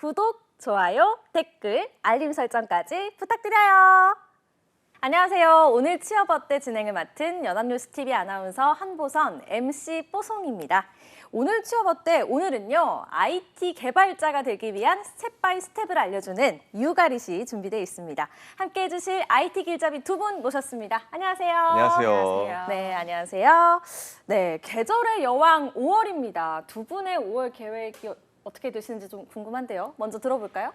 구독, 좋아요, 댓글, 알림 설정까지 부탁드려요. 안녕하세요. 오늘 취업 어때 진행을 맡은 연합뉴스TV 아나운서 한보선, MC 뽀송입니다. 오늘 취업 어때? 오늘은요, IT 개발자가 되기 위한 스텝 바이 스텝을 알려주는 유가리 씨 준비되어 있습니다. 함께 해주실 IT 길잡이 두 분 모셨습니다. 안녕하세요. 안녕하세요. 네, 안녕하세요. 네, 계절의 여왕 5월입니다. 두 분의 5월 계획이 어떻게 되시는지 좀 궁금한데요. 먼저 들어볼까요?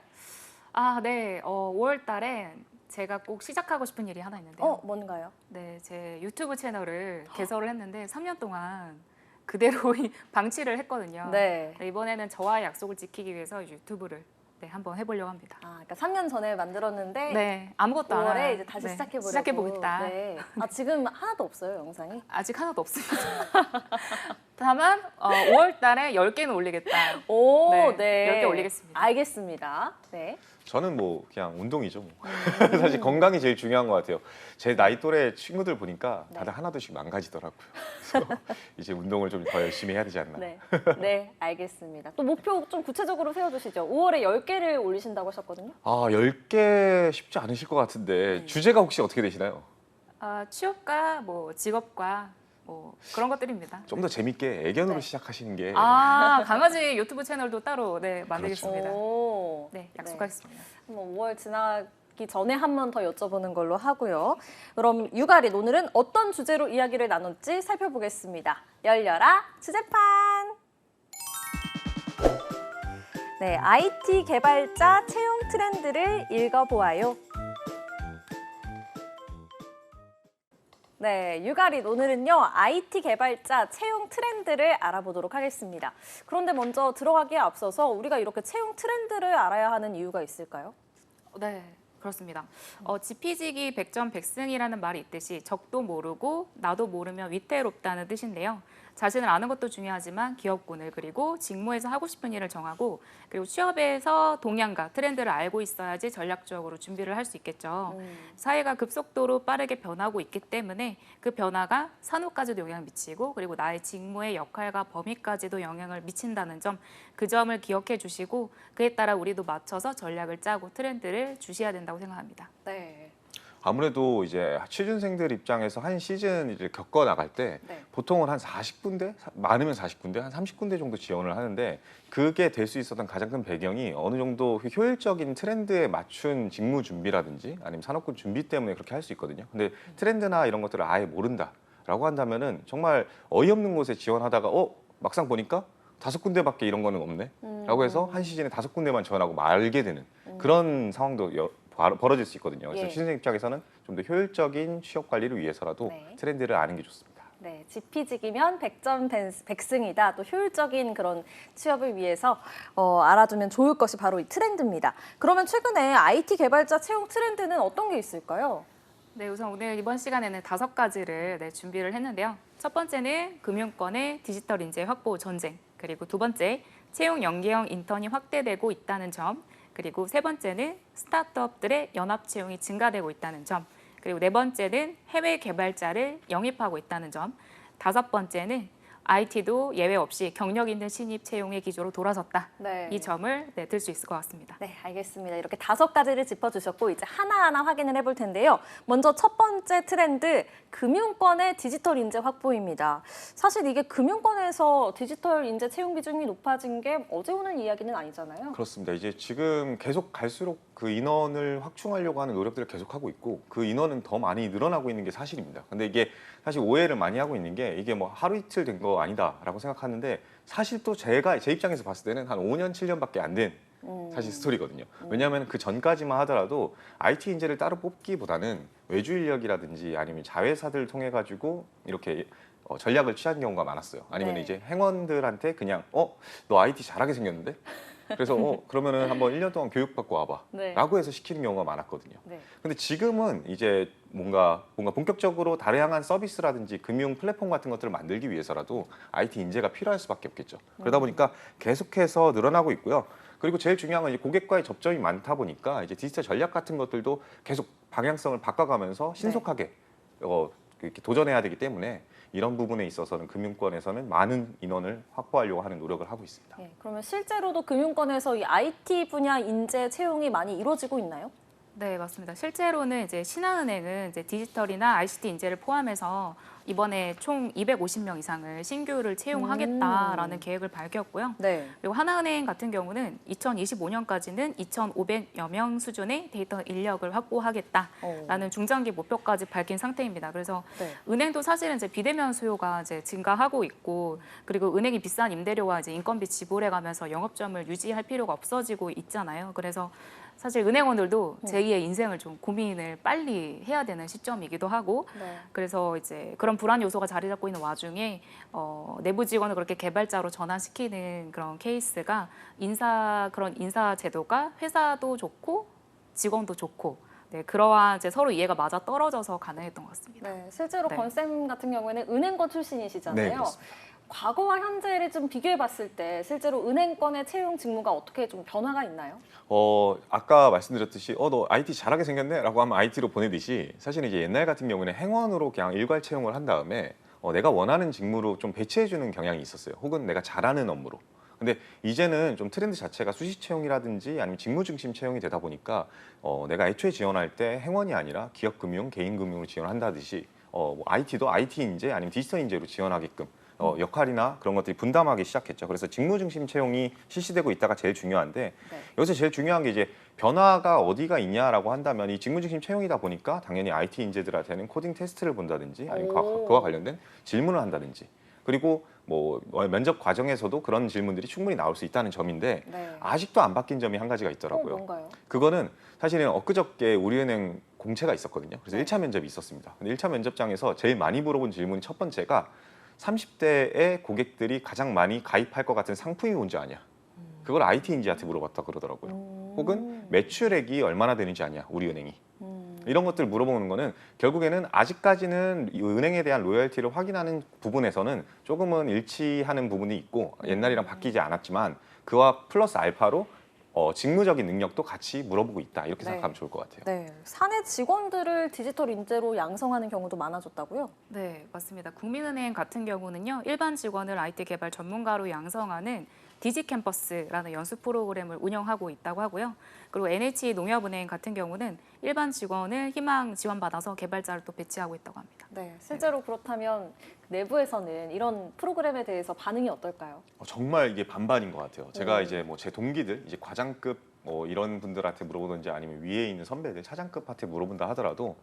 네. 5월 달에 제가 꼭 시작하고 싶은 일이 하나 있는데요. 뭔가요? 네, 제 유튜브 채널을 개설을 했는데 3년 동안 그대로 방치를 했거든요. 네. 이번에는 저와의 약속을 지키기 위해서 유튜브를 한번 해보려고 합니다. 그러니까 3년 전에 만들었는데 네, 아무것도 안 5월에 하고 이제 다시 네, 시작해보려고. 시작해보겠다. 네. 지금 하나도 없어요, 영상이? 아직 하나도 없습니다. 다만 5월 달에 10개는 올리겠다. 오, 네, 네. 10개 올리겠습니다. 알겠습니다. 네. 저는 뭐 그냥 운동이죠. 사실 건강이 제일 중요한 것 같아요. 제 나이 또래 친구들 보니까 다들 하나둘씩 망가지더라고요. 그래서 이제 운동을 좀 더 열심히 해야 되지 않나. 네. 네, 알겠습니다. 또 목표 좀 구체적으로 세워주시죠. 5월에 10개를 올리신다고 하셨거든요. 10개 쉽지 않으실 것 같은데 주제가 혹시 어떻게 되시나요? 취업과 뭐 직업과 뭐 그런 것들입니다. 좀 더 재밌게 애견으로 네. 시작하시는 게 강아지 유튜브 채널도 따로 만들겠습니다. 오. 네, 약속하겠습니다. 한번 5월 지나기 전에 한 번 더 여쭤보는 걸로 하고요. 그럼 유가리 오늘은 어떤 주제로 이야기를 나눌지 살펴보겠습니다. 열려라 주제판. 네, IT 개발자 채용 트렌드를 읽어보아요. 네, 유가리 오늘은요, IT 개발자 채용 트렌드를 알아보도록 하겠습니다. 그런데 먼저 들어가기에 앞서서 우리가 이렇게 채용 트렌드를 알아야 하는 이유가 있을까요? 네, 그렇습니다. 지피지기 백전백승이라는 말이 있듯이 적도 모르고 나도 모르면 위태롭다는 뜻인데요. 자신을 아는 것도 중요하지만 기업군을 그리고 직무에서 하고 싶은 일을 정하고 그리고 취업에서 동향과 트렌드를 알고 있어야지 전략적으로 준비를 할 수 있겠죠. 사회가 급속도로 빠르게 변하고 있기 때문에 그 변화가 산업까지도 영향을 미치고 그리고 나의 직무의 역할과 범위까지도 영향을 미친다는 점, 그 점을 기억해 주시고 그에 따라 우리도 맞춰서 전략을 짜고 트렌드를 주시해야 된다고 생각합니다. 네. 아무래도 이제 취준생들 입장에서 한 시즌 이제 겪어 나갈 때 네. 보통은 한 40군데, 많으면 40군데, 한 30군데 정도 지원을 하는데 그게 될 수 있었던 가장 큰 배경이 어느 정도 효율적인 트렌드에 맞춘 직무 준비라든지 아니면 산업군 준비 때문에 그렇게 할 수 있거든요. 근데 트렌드나 이런 것들을 아예 모른다라고 한다면은 정말 어이없는 곳에 지원하다가 막상 보니까 5군데밖에 이런 거는 없네 라고 해서 한 시즌에 5군데만 지원하고 말게 되는 그런 상황도 벌어질 수 있거든요. 그래서 예. 취준생 입장에서는 좀 더 효율적인 취업 관리를 위해서라도 네. 트렌드를 아는 게 좋습니다. 네, 지피지기면 백전백승이다. 또 효율적인 그런 취업을 위해서 알아두면 좋을 것이 바로 이 트렌드입니다. 그러면 최근에 IT 개발자 채용 트렌드는 어떤 게 있을까요? 네, 우선 오늘 이번 시간에는 5가지를 준비를 했는데요. 첫 번째는 금융권의 디지털 인재 확보 전쟁, 그리고 두 번째, 채용 연계형 인턴이 확대되고 있다는 점, 그리고 세 번째는 스타트업들의 연합 채용이 증가되고 있다는 점, 그리고 네 번째는 해외 개발자를 영입하고 있다는 점, 다섯 번째는 IT도 예외 없이 경력 있는 신입 채용의 기조로 돌아섰다. 네. 이 점을 들 수 있을 것 같습니다. 네, 알겠습니다. 이렇게 5가지를 짚어주셨고 이제 하나하나 확인을 해볼 텐데요. 먼저 첫 번째 트렌드, 금융권의 디지털 인재 확보입니다. 사실 이게 금융권에서 디지털 인재 채용 비중이 높아진 게 어제 오늘 이야기는 아니잖아요. 그렇습니다. 이제 지금 계속 갈수록 그 인원을 확충하려고 하는 노력들을 계속하고 있고 그 인원은 더 많이 늘어나고 있는 게 사실입니다. 근데 이게 사실 오해를 많이 하고 있는 게 이게 뭐 하루 이틀 된 거 아니다라고 생각하는데 사실 또 제 입장에서 봤을 때는 한 5년, 7년밖에 안 된 사실 스토리거든요. 왜냐하면 그 전까지만 하더라도 IT 인재를 따로 뽑기보다는 외주 인력이라든지 아니면 자회사들 통해 가지고 이렇게 전략을 취한 경우가 많았어요. 아니면 네. 이제 행원들한테 그냥 너 IT 잘하게 생겼는데? 그래서 그러면은 한번 1년 동안 교육받고 와봐 네. 라고 해서 시키는 경우가 많았거든요. 네. 근데 지금은 이제 뭔가 본격적으로 다양한 서비스라든지 금융 플랫폼 같은 것들을 만들기 위해서라도 IT 인재가 필요할 수밖에 없겠죠. 그러다 보니까 계속해서 늘어나고 있고요. 그리고 제일 중요한 건 이제 고객과의 접점이 많다 보니까 이제 디지털 전략 같은 것들도 계속 방향성을 바꿔가면서 신속하게 이렇게 도전해야 되기 때문에 이런 부분에 있어서는 금융권에서는 많은 인원을 확보하려고 하는 노력을 하고 있습니다. 네, 그러면 실제로도 금융권에서 이 IT 분야 인재 채용이 많이 이루어지고 있나요? 네, 맞습니다. 실제로는 이제 신한은행은 이제 디지털이나 ICT 인재를 포함해서 이번에 총 250명 이상을 신규를 채용하겠다라는 계획을 밝혔고요. 네. 그리고 하나은행 같은 경우는 2025년까지는 2,500여 명 수준의 데이터 인력을 확보하겠다라는 중장기 목표까지 밝힌 상태입니다. 그래서 네. 은행도 사실은 이제 비대면 수요가 이제 증가하고 있고, 그리고 은행이 비싼 임대료와 이제 인건비 지불해가면서 영업점을 유지할 필요가 없어지고 있잖아요. 그래서 사실 은행원들도 제2의 인생을 좀 고민을 빨리 해야 되는 시점이기도 하고, 네. 그래서 이제 그런 불안 요소가 자리 잡고 있는 와중에 내부 직원을 그렇게 개발자로 전환시키는 그런 케이스가 그런 인사 제도가 회사도 좋고 직원도 좋고, 네, 그러한 이제 서로 이해가 맞아 떨어져서 가능했던 것 같습니다. 네, 실제로 네. 권쌤 같은 경우에는 은행권 출신이시잖아요. 네, 그렇습니다. 과거와 현재를 좀 비교해 봤을 때 실제로 은행권의 채용 직무가 어떻게 좀 변화가 있나요? 아까 말씀드렸듯이 너 IT 잘하게 생겼네 라고 하면 IT로 보내듯이 사실은 이제 옛날 같은 경우는 행원으로 그냥 일괄 채용을 한 다음에 내가 원하는 직무로 좀 배치해주는 경향이 있었어요. 혹은 내가 잘하는 업무로. 근데 이제는 좀 트렌드 자체가 수시 채용이라든지 아니면 직무 중심 채용이 되다 보니까 내가 애초에 지원할 때 행원이 아니라 기업 금융, 개인 금융으로 지원한다듯이 뭐 IT도 IT 인재 아니면 디지털 인재로 지원하게끔 역할이나 그런 것들이 분담하기 시작했죠. 그래서 직무 중심 채용이 실시되고 있다가 제일 중요한데 네. 여기서 제일 중요한 게 이제 변화가 어디가 있냐라고 한다면 이 직무 중심 채용이다 보니까 당연히 IT 인재들한테는 코딩 테스트를 본다든지 아니면 그와 관련된 질문을 한다든지 그리고 뭐 면접 과정에서도 그런 질문들이 충분히 나올 수 있다는 점인데 네. 아직도 안 바뀐 점이 한 가지가 있더라고요. 뭔가요? 그거는 사실은 엊그저께 우리은행 공채가 있었거든요. 그래서 1차 면접이 있었습니다. 근데 1차 면접장에서 제일 많이 물어본 질문 첫 번째가 30대의 고객들이 가장 많이 가입할 것 같은 상품이 뭔지 아냐? 그걸 IT인지한테 물어봤다 그러더라고요. 혹은 매출액이 얼마나 되는지 아냐? 우리은행이. 이런 것들 물어보는 거는 결국에는 아직까지는 이 은행에 대한 로열티를 확인하는 부분에서는 조금은 일치하는 부분이 있고 옛날이랑 바뀌지 않았지만 그와 플러스 알파로 직무적인 능력도 같이 물어보고 있다. 이렇게 네. 생각하면 좋을 것 같아요. 네, 사내 직원들을 디지털 인재로 양성하는 경우도 많아졌다고요? 네, 맞습니다. 국민은행 같은 경우는요, 일반 직원을 IT 개발 전문가로 양성하는 디지캠퍼스라는 연수 프로그램을 운영하고 있다고 하고요. 그리고 NH농협은행 같은 경우는 일반 직원을 희망 지원받아서 개발자를 또 배치하고 있다고 합니다. 네, 실제로 그렇다면 내부에서는 이런 프로그램에 대해서 반응이 어떨까요? 정말 이게 반반인 것 같아요. 제가 이제 뭐 제 동기들, 이제 과장급 이런 분들한테 물어보든지 아니면 위에 있는 선배들, 차장급한테 물어본다 하더라도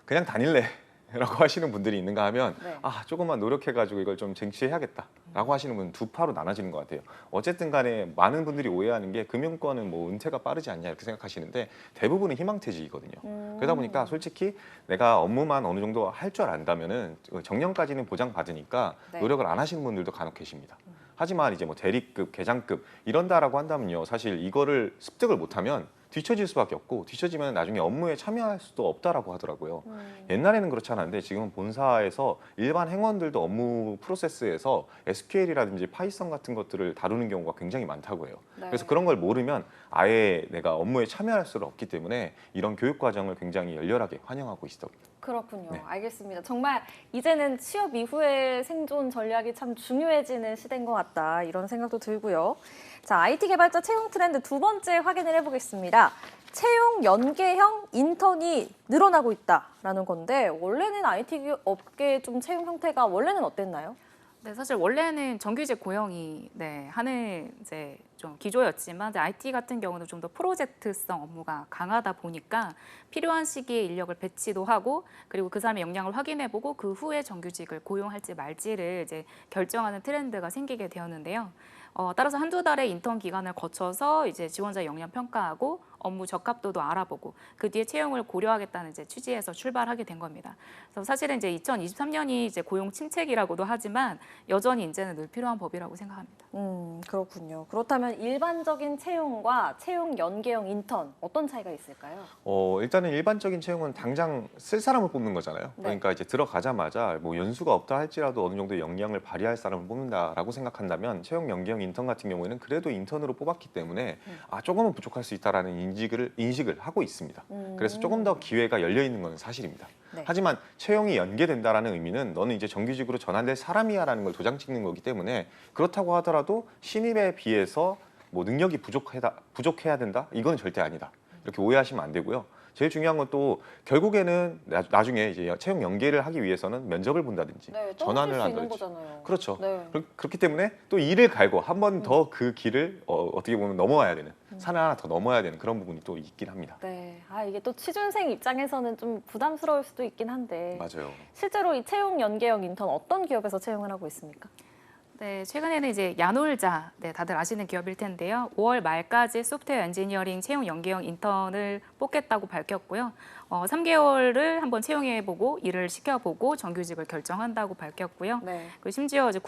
그냥 다닐래. 라고 하시는 분들이 있는가 하면 네. 조금만 노력해가지고 이걸 좀 쟁취해야겠다라고 하시는 분은 두 파로 나눠지는 것 같아요. 어쨌든 간에 많은 분들이 오해하는 게 금융권은 뭐 은퇴가 빠르지 않냐 이렇게 생각하시는데 대부분은 희망퇴직이거든요. 그러다 보니까 솔직히 내가 업무만 어느 정도 할 줄 안다면은 정년까지는 보장받으니까 네. 노력을 안 하시는 분들도 간혹 계십니다. 하지만 이제 뭐 대리급, 계장급 이런다라고 한다면요, 사실 이거를 습득을 못하면 뒤처질 수밖에 없고 뒤처지면 나중에 업무에 참여할 수도 없다라고 하더라고요. 옛날에는 그렇지 않았는데 지금은 본사에서 일반 행원들도 업무 프로세스에서 SQL이라든지 파이썬 같은 것들을 다루는 경우가 굉장히 많다고 해요. 네. 그래서 그런 걸 모르면 아예 내가 업무에 참여할 수가 없기 때문에 이런 교육 과정을 굉장히 열렬하게 환영하고 있습니다. 그렇군요. 네. 알겠습니다. 정말 이제는 취업 이후의 생존 전략이 참 중요해지는 시대인 것 같다. 이런 생각도 들고요. 자, IT 개발자 채용 트렌드 두 번째 확인을 해보겠습니다. 채용 연계형 인턴이 늘어나고 있다라는 건데 원래는 IT 업계 좀 채용 형태가 원래는 어땠나요? 네, 사실 원래는 정규직 고용이 하는 이제 좀 기조였지만 이제 IT 같은 경우는 좀 더 프로젝트성 업무가 강하다 보니까 필요한 시기에 인력을 배치도 하고 그리고 그 사람의 역량을 확인해보고 그 후에 정규직을 고용할지 말지를 이제 결정하는 트렌드가 생기게 되었는데요. 따라서 한두 달의 인턴 기간을 거쳐서 이제 지원자 역량 평가하고 업무 적합도도 알아보고 그 뒤에 채용을 고려하겠다는 이제 취지에서 출발하게 된 겁니다. 그래서 사실은 이제 2023년이 이제 고용 침체기라고도 하지만 여전히 인재는 늘 필요한 법이라고 생각합니다. 그렇군요. 그렇다면 일반적인 채용과 채용 연계형 인턴 어떤 차이가 있을까요? 일단은 일반적인 채용은 당장 쓸 사람을 뽑는 거잖아요. 네. 그러니까 이제 들어가자마자 뭐 연수가 없다 할지라도 어느 정도 역량을 발휘할 사람을 뽑는다라고 생각한다면 채용 연계형 인턴 같은 경우에는 그래도 인턴으로 뽑았기 때문에 조금은 부족할 수 있다라는 인식을 하고 있습니다. 그래서 조금 더 기회가 열려 있는 건 사실입니다. 네. 하지만 채용이 연계된다라는 의미는 너는 이제 정규직으로 전환될 사람이야라는 걸 도장 찍는 거기 때문에 그렇다고 하더라도 신입에 비해서 뭐 능력이 부족해야 된다? 이거는 절대 아니다. 이렇게 오해하시면 안 되고요. 제일 중요한 건 또 결국에는 나중에 이제 채용 연계를 하기 위해서는 면접을 본다든지 네, 전환을 떨어질 수 있는 한다든지 거잖아요. 그렇죠. 네. 그렇기 때문에 또 일을 갈고 한 번 더 그 길을 어떻게 보면 넘어와야 되는 산을 하나 더 넘어야 되는 그런 부분이 또 있긴 합니다. 네. 아, 이게 또 취준생 입장에서는 좀 부담스러울 수도 있긴 한데 맞아요. 실제로 이 채용 연계형 인턴 어떤 기업에서 채용을 하고 있습니까? 네, 최근에는 이제 야놀자, 네, 다들 아시는 기업일 텐데요. 5월 말까지 소프트웨어 엔지니어링 채용 연계형 인턴을 뽑겠다고 밝혔고요. 3개월을 한번 채용해보고 일을 시켜보고 정규직을 결정한다고 밝혔고요. 네. 그리고 심지어 이제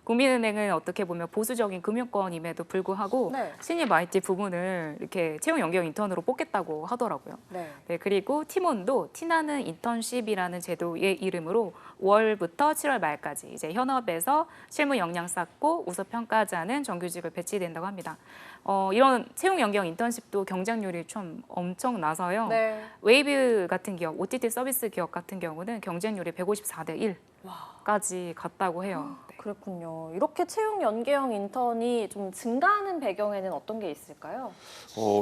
국민은행은 어떻게 보면 보수적인 금융권임에도 불구하고 네. 신입 IT 부문을 이렇게 채용 연계형 인턴으로 뽑겠다고 하더라고요. 네. 네, 그리고 팀원도 티나는 인턴십이라는 제도의 이름으로 5월부터 7월 말까지 이제 현업에서 실무 역량 쌓고 우수 평가자는 정규직을 배치된다고 합니다. 이런 채용 연계형 인턴십도 경쟁률이 좀 엄청나서요. 네. 웨이브 같은 기업, OTT 서비스 기업 같은 경우는 경쟁률이 154대 1까지 갔다고 해요. 네. 그렇군요. 이렇게 채용 연계형 인턴이 좀 증가하는 배경에는 어떤 게 있을까요?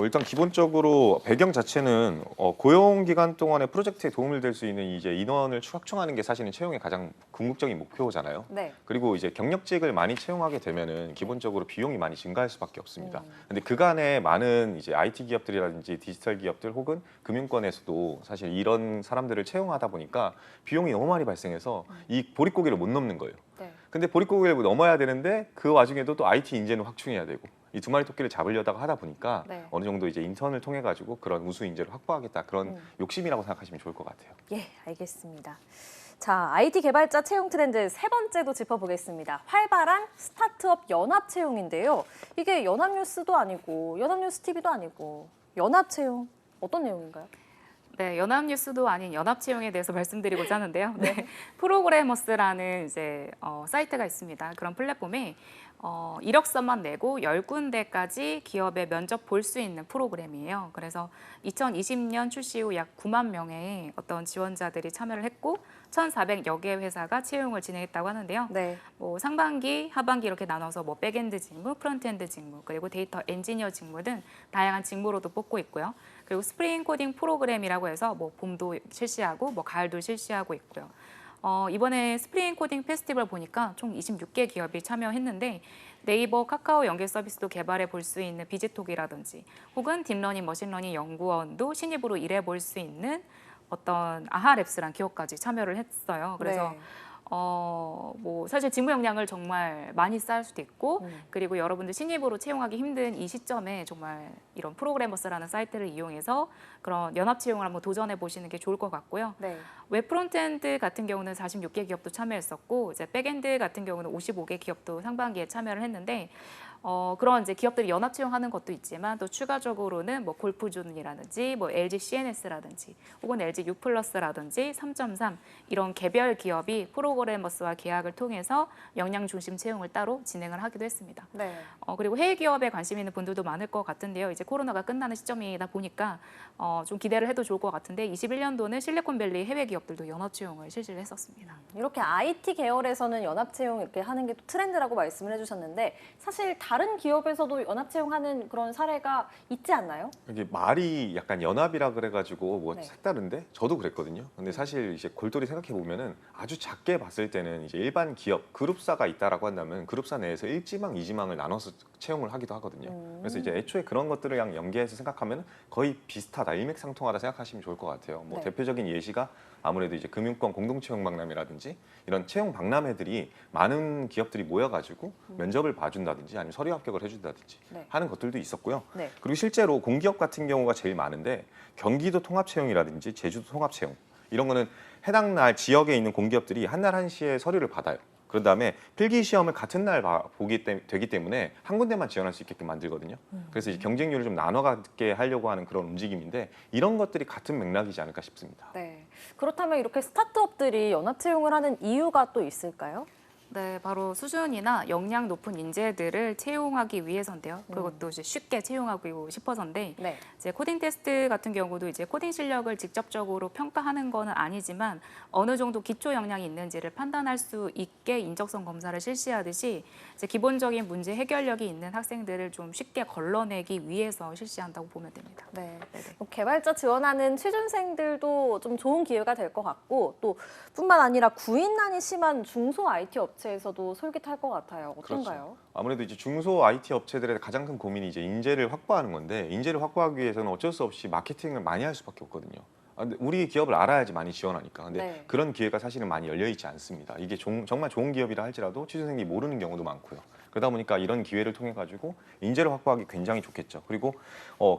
일단 기본적으로 배경 자체는 고용 기간 동안에 프로젝트에 도움을 될 수 있는 이제 인원을 확충하는 게 사실은 채용의 가장 궁극적인 목표잖아요. 네. 그리고 이제 경력직을 많이 채용하게 되면은 기본적으로 비용이 많이 증가할 수밖에 없습니다. 근데 그간에 많은 이제 IT 기업들이라든지 디지털 기업들 혹은 금융권에서도 사실 이런 사람들을 채용하다 보니까 비용이 너무 많이 발생해서 이 보릿고개를 못 넘는 거예요. 네. 근데 보릿고개를 넘어야 되는데 그 와중에도 또 IT 인재는 확충해야 되고 이 두 마리 토끼를 잡으려다가 하다 보니까 네. 어느 정도 이제 인턴을 통해 가지고 그런 우수 인재를 확보하겠다 그런 욕심이라고 생각하시면 좋을 것 같아요. 예, 알겠습니다. 자, IT 개발자 채용 트렌드 세 번째도 짚어보겠습니다. 활발한 스타트업 연합 채용인데요. 이게 연합뉴스도 아니고 연합뉴스 TV도 아니고 연합 채용 어떤 내용인가요? 네, 연합뉴스도 아닌 연합채용에 대해서 말씀드리고자 하는데요. 네, 프로그래머스라는 이제 사이트가 있습니다. 그런 플랫폼에 이력서만 내고 10군데까지 기업에 면접 볼 수 있는 프로그램이에요. 그래서 2020년 출시 후 약 9만 명의 어떤 지원자들이 참여를 했고 1,400여 개 회사가 채용을 진행했다고 하는데요. 네. 뭐 상반기, 하반기 이렇게 나눠서 뭐 백엔드 직무, 프론트엔드 직무, 그리고 데이터 엔지니어 직무 등 다양한 직무로도 뽑고 있고요. 그리고 스프링 코딩 프로그램이라고 해서 뭐 봄도 실시하고 뭐 가을도 실시하고 있고요. 이번에 스프링 코딩 페스티벌 보니까 총 26개 기업이 참여했는데 네이버, 카카오 연계 서비스도 개발해 볼 수 있는 비지톡이라든지 혹은 딥러닝, 머신러닝 연구원도 신입으로 일해 볼 수 있는 어떤 아하랩스란 기업까지 참여를 했어요. 그래서 네. 뭐 사실 직무 역량을 정말 많이 쌓을 수도 있고 그리고 여러분들 신입으로 채용하기 힘든 이 시점에 정말 이런 프로그래머스라는 사이트를 이용해서 그런 연합 채용을 한번 도전해 보시는 게 좋을 것 같고요. 네. 웹 프론트엔드 같은 경우는 46개 기업도 참여했었고 이제 백엔드 같은 경우는 55개 기업도 상반기에 참여를 했는데 그런 이제 기업들이 연합 채용하는 것도 있지만 또 추가적으로는 뭐 골프존이라든지 뭐 LG CNS라든지 혹은 LG U+라든지 3.3 이런 개별 기업이 프로그래머스와 계약을 통해서 역량 중심 채용을 따로 진행을 하기도 했습니다. 네. 그리고 해외 기업에 관심 있는 분들도 많을 것 같은데요. 이제 코로나가 끝나는 시점이다 보니까 좀 기대를 해도 좋을 것 같은데 21년도는 실리콘밸리 해외 기업들도 연합 채용을 실시를 했었습니다. 이렇게 IT 계열에서는 연합 채용 이렇게 하는 게 또 트렌드라고 말씀을 해주셨는데 사실 다른 기업에서도 연합 채용하는 그런 사례가 있지 않나요? 이게 말이 약간 연합이라 그래가지고 뭐 네. 색다른데 저도 그랬거든요. 근데 사실 이제 골똘히 생각해 보면은 아주 작게 봤을 때는 이제 일반 기업 그룹사가 있다라고 한다면 그룹사 내에서 1지망, 2지망을 나눠서 채용을 하기도 하거든요. 그래서 이제 애초에 그런 것들을 연계해서 생각하면 거의 비슷하다, 일맥상통하다 생각하시면 좋을 것 같아요. 뭐 네. 대표적인 예시가 아무래도 이제 금융권 공동채용 박람회라든지 이런 채용 박람회들이 많은 기업들이 모여가지고 면접을 봐준다든지 아니면 서류 합격을 해준다든지 네. 하는 것들도 있었고요. 네. 그리고 실제로 공기업 같은 경우가 제일 많은데 경기도 통합채용이라든지 제주도 통합채용 이런 거는 해당 날 지역에 있는 공기업들이 한 날 한시에 서류를 받아요. 그런 다음에 필기 시험을 같은 날 되기 때문에 한 군데만 지원할 수 있게끔 만들거든요. 그래서 이제 경쟁률을 좀 나눠가게 하려고 하는 그런 움직임인데 이런 것들이 같은 맥락이지 않을까 싶습니다. 네. 그렇다면 이렇게 스타트업들이 연합 채용을 하는 이유가 또 있을까요? 네, 바로 수준이나 역량 높은 인재들을 채용하기 위해서인데요. 그것도 이제 쉽게 채용하고 싶어서인데 네. 이제 코딩 테스트 같은 경우도 이제 코딩 실력을 직접적으로 평가하는 거는 아니지만 어느 정도 기초 역량이 있는지를 판단할 수 있게 인적성 검사를 실시하듯이 이제 기본적인 문제 해결력이 있는 학생들을 좀 쉽게 걸러내기 위해서 실시한다고 보면 됩니다. 네. 네네. 개발자 지원하는 취준생들도 좀 좋은 기회가 될 것 같고 또 뿐만 아니라 구인난이 심한 중소 IT 업체에서도 솔깃할 것 같아요. 어떤가요? 그렇죠. 아무래도 이제 중소 IT 업체들의 가장 큰 고민이 이제 인재를 확보하는 건데 인재를 확보하기 위해서는 어쩔 수 없이 마케팅을 많이 할 수밖에 없거든요. 근데 우리 기업을 알아야지 많이 지원하니까. 근데 네. 그런 기회가 사실은 많이 열려 있지 않습니다. 이게 정말 좋은 기업이라 할지라도 취준생이 모르는 경우도 많고요. 그러다 보니까 이런 기회를 통해 가지고 인재를 확보하기 굉장히 좋겠죠. 그리고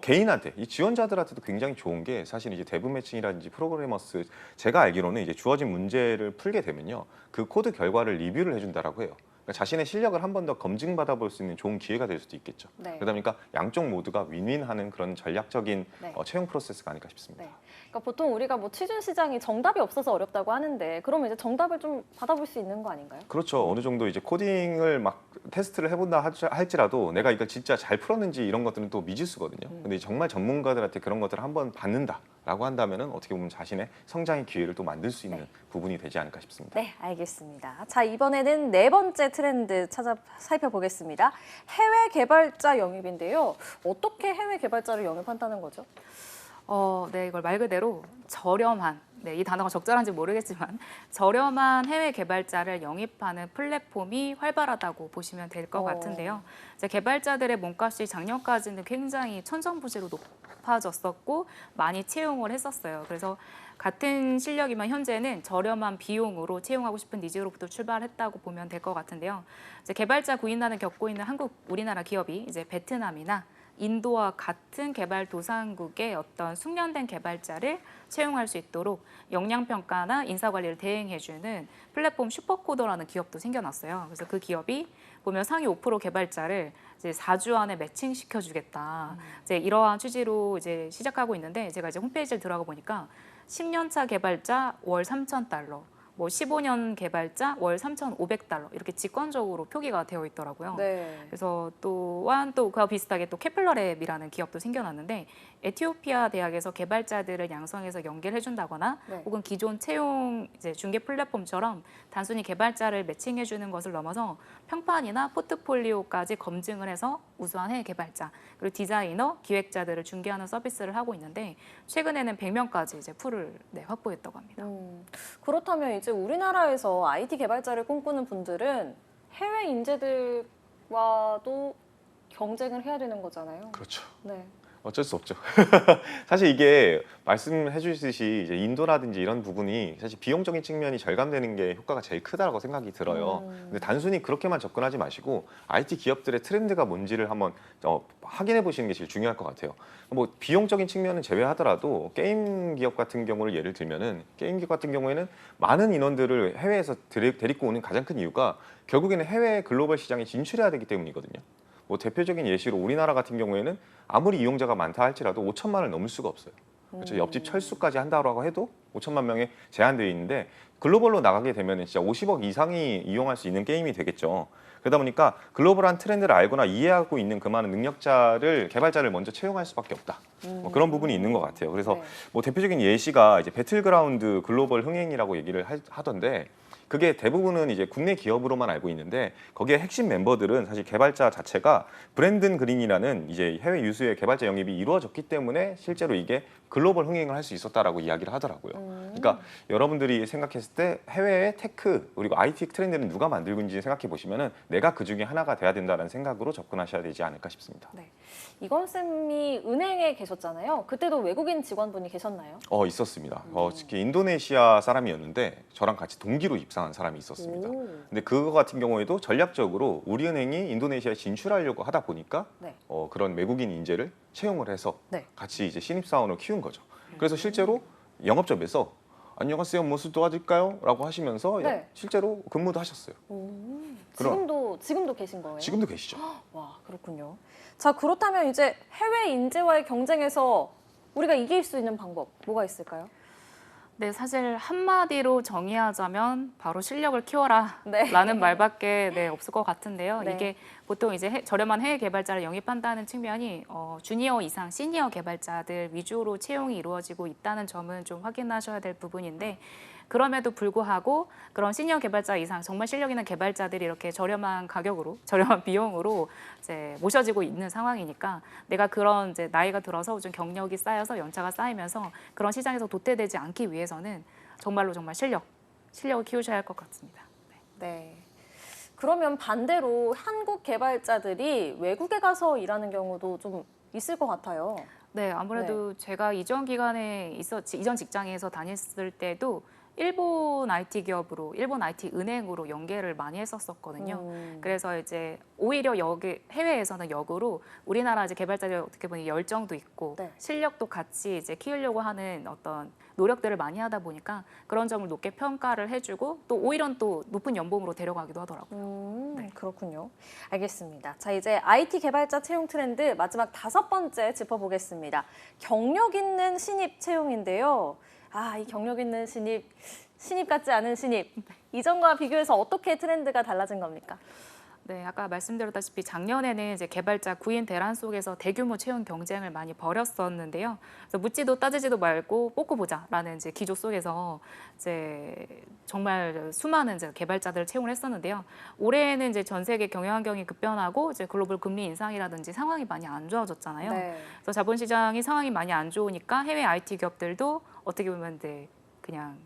개인한테 이 지원자들한테도 굉장히 좋은 게 사실 이제 대부 매칭이라든지 프로그래머스 제가 알기로는 이제 주어진 문제를 풀게 되면요 그 코드 결과를 리뷰를 해준다라고 해요. 그러니까 자신의 실력을 한 번 더 검증받아 볼 수 있는 좋은 기회가 될 수도 있겠죠. 네. 그러다 보니까 양쪽 모두가 윈윈하는 그런 전략적인 네. 채용 프로세스가 아닐까 싶습니다. 네. 그러니까 보통 우리가 뭐 취준 시장이 정답이 없어서 어렵다고 하는데 그러면 이제 정답을 좀 받아볼 수 있는 거 아닌가요? 그렇죠. 어느 정도 이제 코딩을 막 테스트를 해본다 할지라도 내가 이걸 진짜 잘 풀었는지 이런 것들은 또 미지수거든요. 근데 정말 전문가들한테 그런 것들을 한번 받는다라고 한다면은 어떻게 보면 자신의 성장의 기회를 또 만들 수 있는 부분이 되지 않을까 싶습니다. 네, 알겠습니다. 자, 이번에는 네 번째 트렌드 살펴보겠습니다. 해외 개발자 영입인데요. 어떻게 해외 개발자를 영입한다는 거죠? 네, 이걸 말 그대로 저렴한, 네, 이 단어가 적절한지 모르겠지만 저렴한 해외 개발자를 영입하는 플랫폼이 활발하다고 보시면 될 것 같은데요. 이제 개발자들의 몸값이 작년까지는 굉장히 천정부지로 높아졌었고 많이 채용을 했었어요. 그래서 같은 실력이면 현재는 저렴한 비용으로 채용하고 싶은 니즈로부터 출발했다고 보면 될 것 같은데요. 이제 개발자 구인난을 겪고 있는 우리나라 기업이 이제 베트남이나 인도와 같은 개발도상국의 어떤 숙련된 개발자를 채용할 수 있도록 역량평가나 인사관리를 대행해주는 플랫폼 슈퍼코더라는 기업도 생겨났어요. 그래서 그 기업이 보면 상위 5% 개발자를 이제 4주 안에 매칭시켜주겠다. 이제 이러한 취지로 이제 시작하고 있는데 제가 이제 홈페이지를 들어가 보니까 10년 차 개발자 월 3,000달러, 뭐 15년 개발자 월 3,500달러 이렇게 직관적으로 표기가 되어 있더라고요. 네. 그래서 또한 또 그와 비슷하게 또 케플러랩이라는 기업도 생겨났는데 에티오피아 대학에서 개발자들을 양성해서 연계를 해준다거나 네. 혹은 기존 채용 이제 중개 플랫폼처럼 단순히 개발자를 매칭해주는 것을 넘어서 평판이나 포트폴리오까지 검증을 해서 우수한 해외 개발자 그리고 디자이너, 기획자들을 중개하는 서비스를 하고 있는데 최근에는 100명까지 이제 풀을 확보했다고 합니다. 그렇다면 이제 우리나라에서 IT 개발자를 꿈꾸는 분들은 해외 인재들과도 경쟁을 해야 되는 거잖아요. 그렇죠. 네. 어쩔 수 없죠. 사실 이게 말씀해 주시듯이 이제 인도라든지 이런 부분이 사실 비용적인 측면이 절감되는 게 효과가 제일 크다고 생각이 들어요. 근데 단순히 그렇게만 접근하지 마시고 IT 기업들의 트렌드가 뭔지를 한번 확인해 보시는 게 제일 중요할 것 같아요. 뭐 비용적인 측면은 제외하더라도 게임 기업 같은 경우를 예를 들면은 게임 기업 같은 경우에는 많은 인원들을 해외에서 데리고 오는 가장 큰 이유가 결국에는 해외 글로벌 시장에 진출해야 되기 때문이거든요. 뭐 대표적인 예시로 우리나라 같은 경우에는 아무리 이용자가 많다 할지라도 5천만을 넘을 수가 없어요. 그렇죠. 옆집 철수까지 한다고 해도 5천만 명에 제한되어 있는데 글로벌로 나가게 되면 진짜 50억 이상이 이용할 수 있는 게임이 되겠죠. 그러다 보니까 글로벌한 트렌드를 알거나 이해하고 있는 그 많은 개발자를 먼저 채용할 수밖에 없다. 뭐 그런 부분이 있는 것 같아요. 그래서 네. 뭐 대표적인 예시가 이제 배틀그라운드 글로벌 흥행이라고 얘기를 하던데 그게 대부분은 이제 국내 기업으로만 알고 있는데 거기에 핵심 member들은 사실 개발자 자체가 브랜든 그린이라는 이제 해외 유수의 개발자 영입이 이루어졌기 때문에 실제로 이게 글로벌 흥행을 할 수 있었다라고 이야기를 하더라고요. 그러니까 여러분들이 생각했을 때 해외의 테크 그리고 IT 트렌드는 누가 만들고 있는지 생각해 보시면은 내가 그 중에 하나가 돼야 된다는 생각으로 접근하셔야 되지 않을까 싶습니다. 네. 이건 쌤이 은행에 계셨잖아요. 그때도 외국인 직원분이 계셨나요? 있었습니다. 특히 인도네시아 사람이었는데 저랑 같이 동기로 입사한 사람이 있었습니다. 오. 근데 그거 같은 경우에도 전략적으로 우리은행이 인도네시아에 진출하려고 하다 보니까 네. 그런 외국인 인재를 채용을 해서 네. 같이 이제 신입사원을 키운 거죠. 그래서 실제로 영업점에서 안녕하세요, 무엇을 도와드릴까요? 라고 하시면서 네. 실제로 근무도 하셨어요. 그럼. 지금도 계신 거예요? 지금도 계시죠. 와, 그렇군요. 자, 그렇다면 이제 해외 인재와의 경쟁에서 우리가 이길 수 있는 방법 뭐가 있을까요? 네, 사실 한마디로 정의하자면 바로 실력을 키워라 네. 라는 말밖에 없을 것 같은데요. 네. 이게 보통 이제 저렴한 해외 개발자를 영입한다는 측면이 주니어 이상 시니어 개발자들 위주로 채용이 이루어지고 있다는 점은 좀 확인하셔야 될 부분인데 그럼에도 불구하고 그런 시니어 개발자 이상 정말 실력 있는 개발자들이 이렇게 저렴한 가격으로 저렴한 비용으로 이제 모셔지고 있는 상황이니까 내가 그런 이제 나이가 들어서 좀 경력이 쌓여서 연차가 쌓이면서 그런 시장에서 도태되지 않기 위해서는 정말로 정말 실력을 키우셔야 할 것 같습니다. 네. 그러면 반대로 한국 개발자들이 외국에 가서 일하는 경우도 좀 있을 것 같아요. 네, 아무래도 제가 이전 기간에 이전 직장에서 다녔을 때도 일본 IT 기업으로, 일본 IT 은행으로 연계를 많이 했었거든요. 그래서 이제 오히려 여기 해외에서는 역으로 우리나라 이제 개발자들 어떻게 보면 열정도 있고 네. 실력도 같이 이제 키우려고 하는 어떤 노력들을 많이 하다 보니까 그런 점을 높게 평가를 해주고 또 오히려 또 높은 연봉으로 데려가기도 하더라고요. 네. 그렇군요. 알겠습니다. 자, 이제 IT 개발자 채용 트렌드 마지막 5번째 짚어보겠습니다. 경력 있는 신입 채용인데요. 이 경력 있는 신입 같지 않은 신입. 이전과 비교해서 어떻게 트렌드가 달라진 겁니까? 네, 아까 말씀드렸다시피 작년에는 이제 개발자 구인 대란 속에서 대규모 채용 경쟁을 많이 벌였었는데요. 그래서 묻지도 따지지도 말고 뽑고 보자라는 이제 기조 속에서 이제 정말 수많은 이제 개발자들을 채용을 했었는데요. 올해는 이제 전 세계 경영 환경이 급변하고 이제 글로벌 금리 인상이라든지 상황이 많이 안 좋아졌잖아요. 네. 그래서 자본시장이 상황이 많이 안 좋으니까 해외 IT 기업들도 어떻게 보면 그냥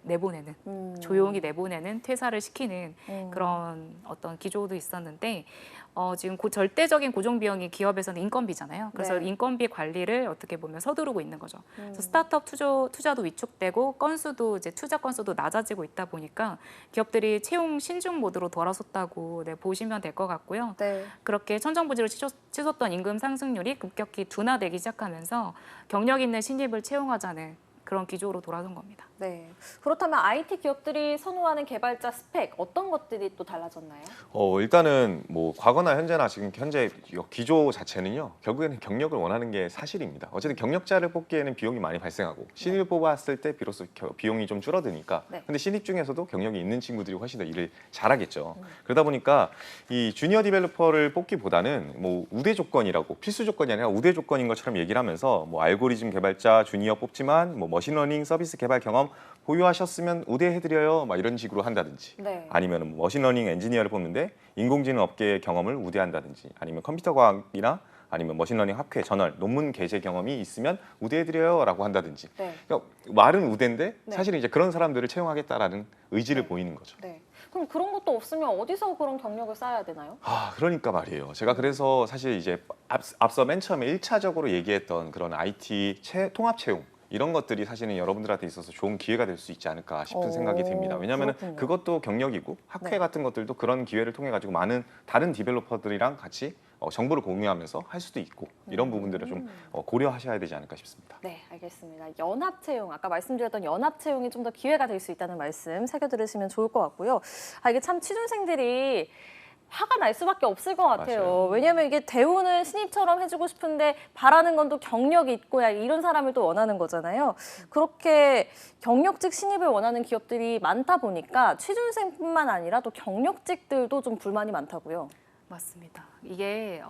내보내는 조용히 내보내는 퇴사를 시키는 그런 어떤 기조도 있었는데 지금 절대적인 고정 비용이 기업에서는 인건비잖아요. 그래서 네. 인건비 관리를 어떻게 보면 서두르고 있는 거죠. 그래서 스타트업 투자도 위축되고 투자 건수도 낮아지고 있다 보니까 기업들이 채용 신중 모드로 돌아섰다고 보시면 될 것 같고요. 네. 그렇게 천정부지로 치솟던 임금 상승률이 급격히 둔화되기 시작하면서 경력 있는 신입을 채용하자는 그런 기조로 돌아선 겁니다. 네. 그렇다면 IT 기업들이 선호하는 개발자 스펙 어떤 것들이 또 달라졌나요? 일단은 뭐 과거나 현재나 지금 현재 기조 자체는요. 결국에는 경력을 원하는 게 사실입니다. 어쨌든 경력자를 뽑기에는 비용이 많이 발생하고 신입을 뽑았을 때 비로소 비용이 좀 줄어드니까. 네. 근데 신입 중에서도 경력이 있는 친구들이 훨씬 더 일을 잘하겠죠. 그러다 보니까 이 주니어 디벨로퍼를 뽑기보다는 뭐 우대 조건이라고 필수 조건이 아니라 우대 조건인 것처럼 얘기를 하면서 뭐 알고리즘 개발자 주니어 뽑지만 뭐 머신러닝 서비스 개발 경험 보유하셨으면 우대해드려요 막 이런 식으로 한다든지 네. 아니면 머신러닝 엔지니어를 뽑는데 인공지능 업계의 경험을 우대한다든지 아니면 컴퓨터 과학이나 아니면 머신러닝 학회 저널 논문 게재 경험이 있으면 우대해드려요라고 한다든지 네. 그러니까 말은 우대인데 네. 사실은 이제 그런 사람들을 채용하겠다라는 의지를 보이는 거죠. 네. 그럼 그런 것도 없으면 어디서 그런 경력을 쌓아야 되나요? 그러니까 말이에요. 제가 그래서 사실 이제 앞서 맨 처음에 1차적으로 얘기했던 그런 IT 통합 채용 이런 것들이 사실은 여러분들한테 있어서 좋은 기회가 될 수 있지 않을까 싶은 생각이 듭니다. 왜냐하면 그렇군요. 그것도 경력이고 학회 네. 같은 것들도 그런 기회를 통해 가지고 많은 다른 디벨로퍼들이랑 같이 정보를 공유하면서 할 수도 있고 이런 부분들을 좀 고려하셔야 되지 않을까 싶습니다. 네, 알겠습니다. 연합 채용, 아까 말씀드렸던 연합 채용이 좀 더 기회가 될 수 있다는 말씀 새겨 들으시면 좋을 것 같고요. 이게 참 취준생들이 화가 날 수밖에 없을 것 같아요. 맞아요. 왜냐하면 이게 대우는 신입처럼 해주고 싶은데 바라는 건 또 경력이 있고 이런 사람을 또 원하는 거잖아요. 그렇게 경력직 신입을 원하는 기업들이 많다 보니까 취준생뿐만 아니라 또 경력직들도 좀 불만이 많다고요. 맞습니다. 이게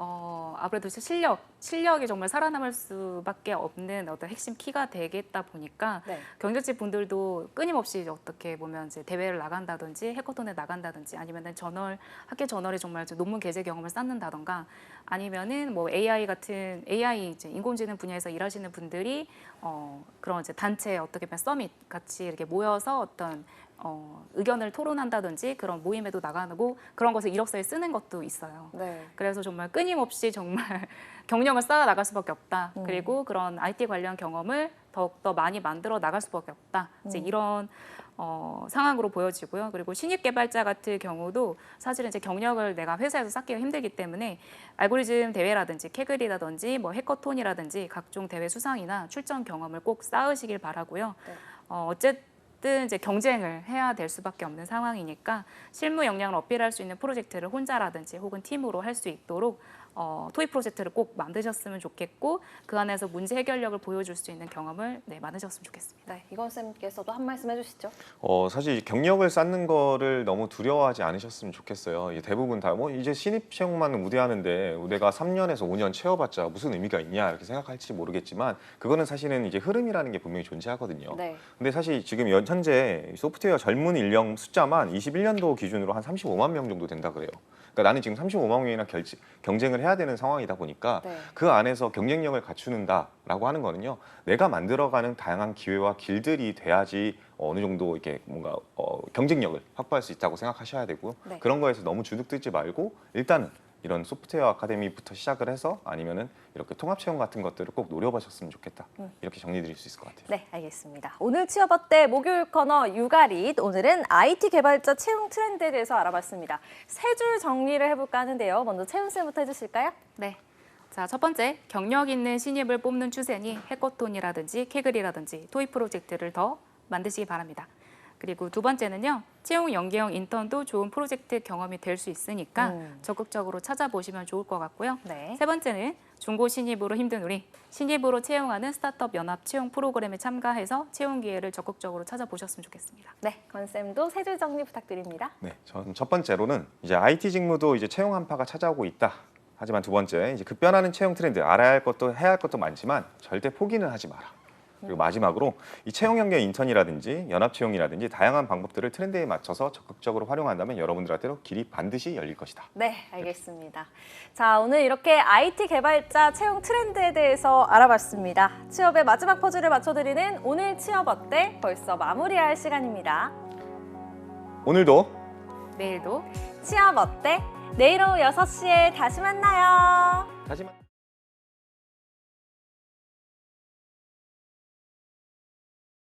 아무래도 실력이 정말 살아남을 수밖에 없는 어떤 핵심 키가 되겠다 보니까 네. 경력직 분들도 끊임없이 어떻게 보면 이제 대회를 나간다든지 해커톤에 나간다든지 아니면은 학계 저널에 정말 논문 게재 경험을 쌓는다던가 아니면은 뭐 AI 이제 인공지능 분야에서 일하시는 분들이 그런 이제 단체 어떻게 보면 서밋 같이 이렇게 모여서 어떤 의견을 토론한다든지 그런 모임에도 나가고 그런 것을 이력서에 쓰는 것도 있어요. 네. 그래서 정말 끊임없이 정말 경력을 쌓아 나갈 수밖에 없다. 그리고 그런 IT 관련 경험을 더욱더 많이 만들어 나갈 수밖에 없다. 이제 이런 상황으로 보여지고요. 그리고 신입 개발자 같은 경우도 사실은 이제 경력을 내가 회사에서 쌓기가 힘들기 때문에 알고리즘 대회라든지 캐글이라든지 뭐 해커톤이라든지 각종 대회 수상이나 출전 경험을 꼭 쌓으시길 바라고요. 네. 어쨌든 이제 경쟁을 해야 될 수밖에 없는 상황이니까 실무 역량을 어필할 수 있는 프로젝트를 혼자라든지 혹은 팀으로 할 수 있도록 토익 프로젝트를 꼭 만드셨으면 좋겠고 그 안에서 문제 해결력을 보여줄 수 있는 경험을 많으셨으면 좋겠습니다. 네, 이건 쌤께서도 한 말씀 해주시죠. 사실 경력을 쌓는 거를 너무 두려워하지 않으셨으면 좋겠어요. 이게 대부분 다 뭐 이제 신입 채용만 우대하는데 내가 3년에서 5년 채워봤자 무슨 의미가 있냐 이렇게 생각할지 모르겠지만 그거는 사실은 이제 흐름이라는 게 분명히 존재하거든요. 네. 근데 사실 지금 현재 소프트웨어 젊은 인력 숫자만 21년도 기준으로 한 35만 명 정도 된다 그래요. 그러니까 나는 지금 35만 명이나 경쟁을 해야 되는 상황이다 보니까 네. 그 안에서 경쟁력을 갖추는다라고 하는 거는요. 내가 만들어가는 다양한 기회와 길들이 돼야지 어느 정도 이렇게 뭔가 경쟁력을 확보할 수 있다고 생각하셔야 되고요. 네. 그런 거에서 너무 주눅들지 말고 일단은 이런 소프트웨어 아카데미부터 시작을 해서 아니면은 이렇게 통합 채용 같은 것들을 꼭 노려보셨으면 좋겠다. 이렇게 정리드릴 수 있을 것 같아요. 네, 알겠습니다. 오늘 취업 어때 목요일 코너 육아릿 오늘은 IT 개발자 채용 트렌드에 대해서 알아봤습니다. 세 줄 정리를 해볼까 하는데요. 먼저 채훈 쌤부터 해주실까요? 네. 자, 첫 번째, 경력 있는 신입을 뽑는 추세니 해커톤이라든지 캐글이라든지 토익 프로젝트를 더 만드시기 바랍니다. 그리고 두 번째는요, 채용 연계형 인턴도 좋은 프로젝트 경험이 될 수 있으니까 적극적으로 찾아보시면 좋을 것 같고요. 네. 세 번째는 중고 신입으로 힘든 우리, 신입으로 채용하는 스타트업 연합 채용 프로그램에 참가해서 채용 기회를 적극적으로 찾아보셨으면 좋겠습니다. 네, 건쌤도 세 줄 정리 부탁드립니다. 네, 전 첫 번째로는 이제 IT 직무도 이제 채용 한파가 찾아오고 있다. 하지만 두 번째, 이제 급변하는 채용 트렌드 알아야 할 것도 해야 할 것도 많지만 절대 포기는 하지 마라. 그리고 마지막으로 이 채용 연계 인턴이라든지 연합 채용이라든지 다양한 방법들을 트렌드에 맞춰서 적극적으로 활용한다면 여러분들한테도 길이 반드시 열릴 것이다. 네, 알겠습니다. 자, 오늘 이렇게 IT 개발자 채용 트렌드에 대해서 알아봤습니다. 취업의 마지막 퍼즐을 맞춰드리는 오늘 취업 어때? 벌써 마무리할 시간입니다. 오늘도 내일도 취업 어때? 내일 오후 6시에 다시 만나요. 다시 만